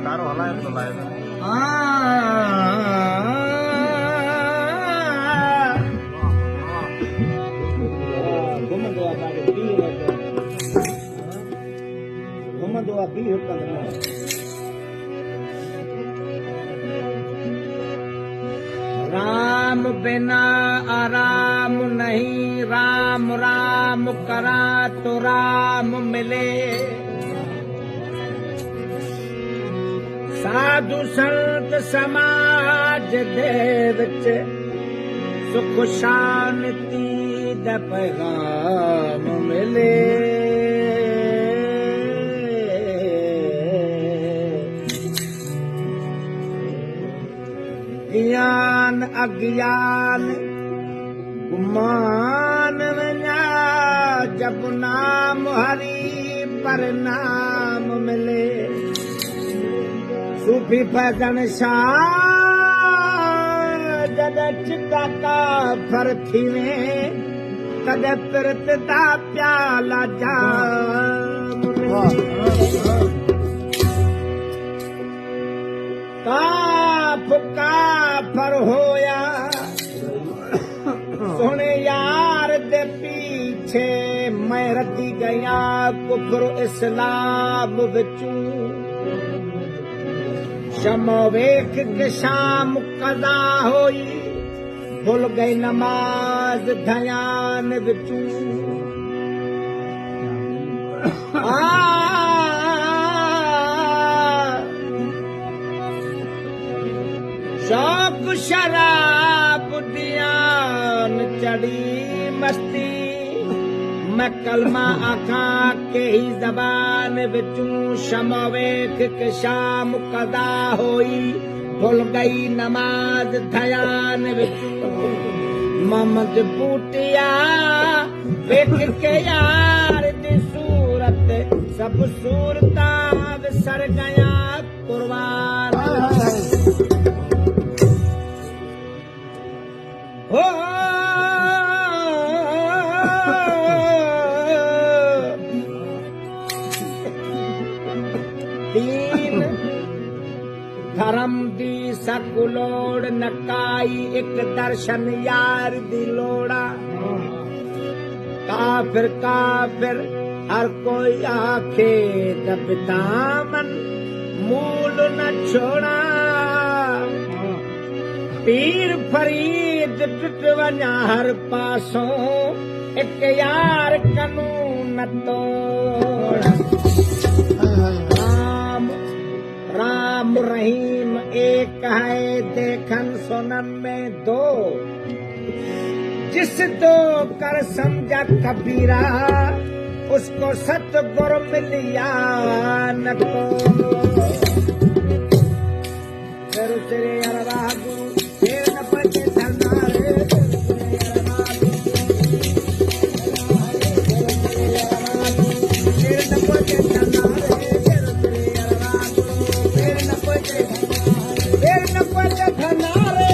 तारो हलाए तो लाए राम बिना आराम नहीं, राम राम करा तो राम मिले। साधु संत समाज दे विच सुख शांति दा पैगाम मिले। ज्ञान अज्ञान गुमान वञा, जब नाम हरि पर नाम मिले। सूफी फैज़न शाह जद चिता का फर थीवे, तद पिरत दा प्याला जाम काफर होया सोने यार दे पीछे, मैं रती गया कुफर इस्लाम विचू। शमो वेख के शाम कदा होई, भुल गई नमाज ध्यान विचू। शौक शराब दियान चढ़ी मस्ती, मैं कलमा आखा के ही जबान बिचू। शमो वेख के शाम कदा होई, भुल गई नमाज ध्यान बिचू। मोहम्मद बूटिया वेख के यार दी सूरत, सब सूरता विसर गया कुर्बान। हो दीन धर्म दी सकुलोड़ नकाई, एक दर्शन यार दी लोड़ा। काफिर काफिर हर कोई आखे, तब दामन मूल न छोड़ा। पीर फरीद टुट वञा हर पासों, एक यार कानून तोड़। राम राम रहीम एक है, देखन सुनन में दो। जिस दो कर समझा कबीरा, उसको सतगुरु मिलिया न को। फिर तेरे अरवा गुरु फिर न पचे धरनारे, फिर न पचे धरनारे, फिर न पचे धरनारे।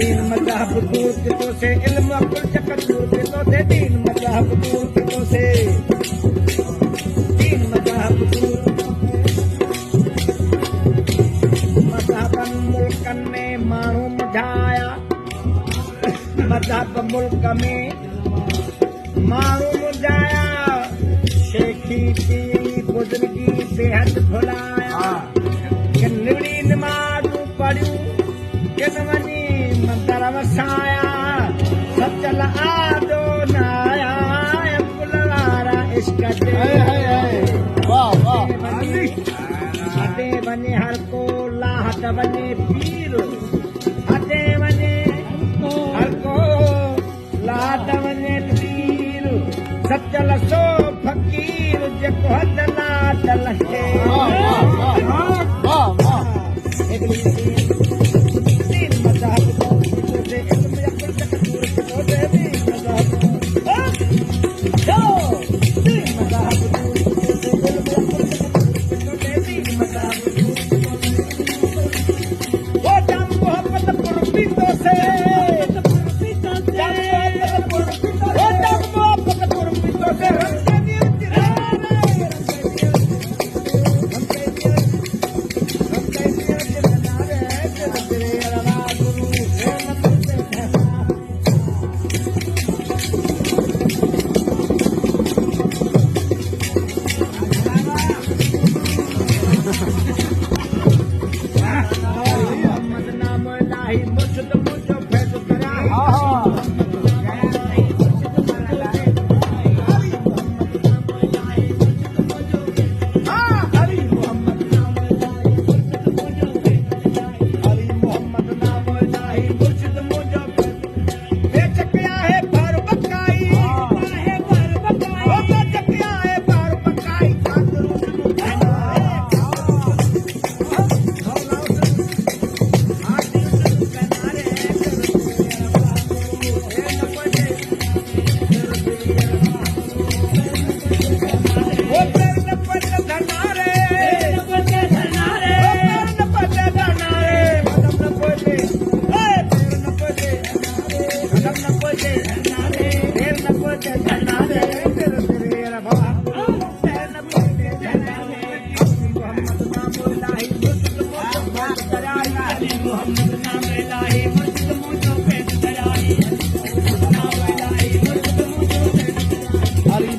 दीन मजहब दूर कितो से इल्म अकुल चकर दूर कितो से दीन मजहब दूर कितो से दीन मजहब दूर मजहबन मुल्कन में माण्हू मुझाया मजहब मुल्क में माण्हू मुझाया शेखी पीरी बुजुर्गी बेहद भुलाया कि निड़ी नमाज़ूं पढ़ियूं किन वञी मंदर वसाया सचल आदो नाया कुल वारा इश्क हटे वञे हर को लाहट वञे पीर हटे वञे हर को लाहट वञे पीर सचल सो फकीर जेको हद लाट लहे दीन मजहब दूर कितो से इल्म अकुल चकर दूर कितो से दीन मजहब दीन मजहब दूर कितो से इल्म अकुल चकर दूर कितो से दीन मजहब वो जब मोहब्बत पुरबितो से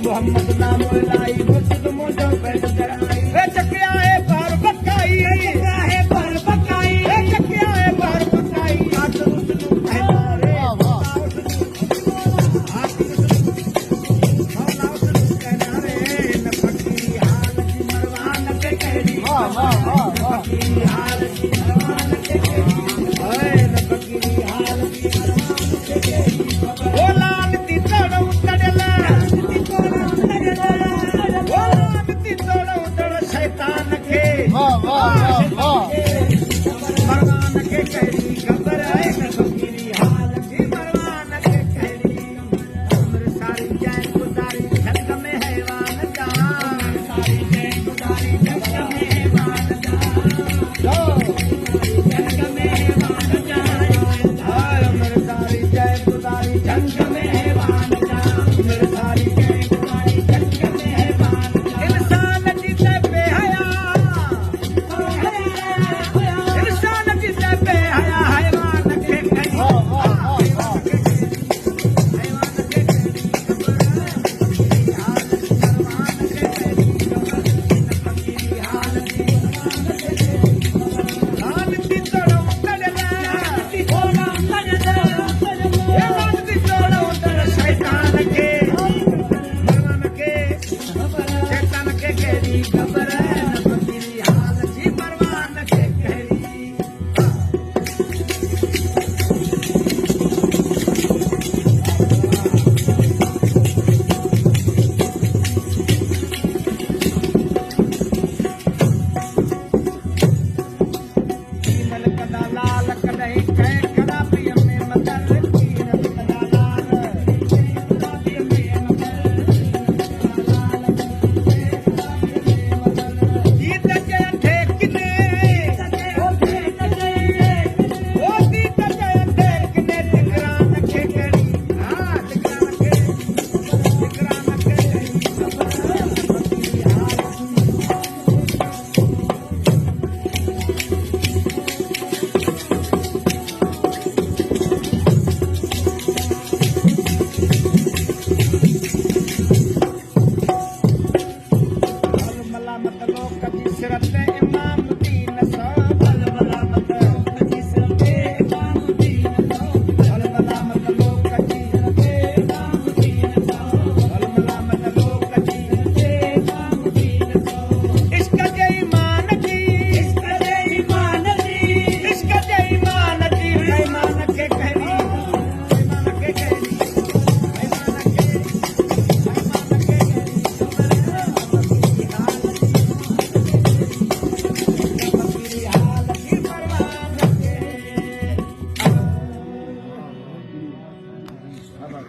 मोहम्मद नाम